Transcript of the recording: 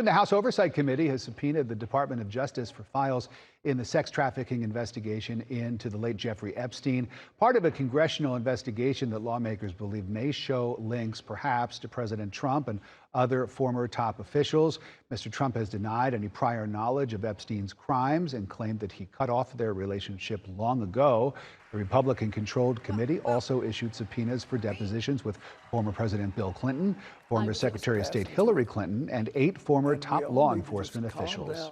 The House Oversight Committee has subpoenaed the Department of Justice for files in the sex trafficking investigation into the late Jeffrey Epstein, part of a congressional investigation that lawmakers believe may show links, perhaps, to President Trump and other former top officials. Mr. Trump has denied any prior knowledge of Epstein's crimes and claimed that he cut off their relationship long ago. The Republican-controlled committee also issued subpoenas for depositions with former President Bill Clinton, former Secretary of State Hillary Clinton, and 8 former top law enforcement officials.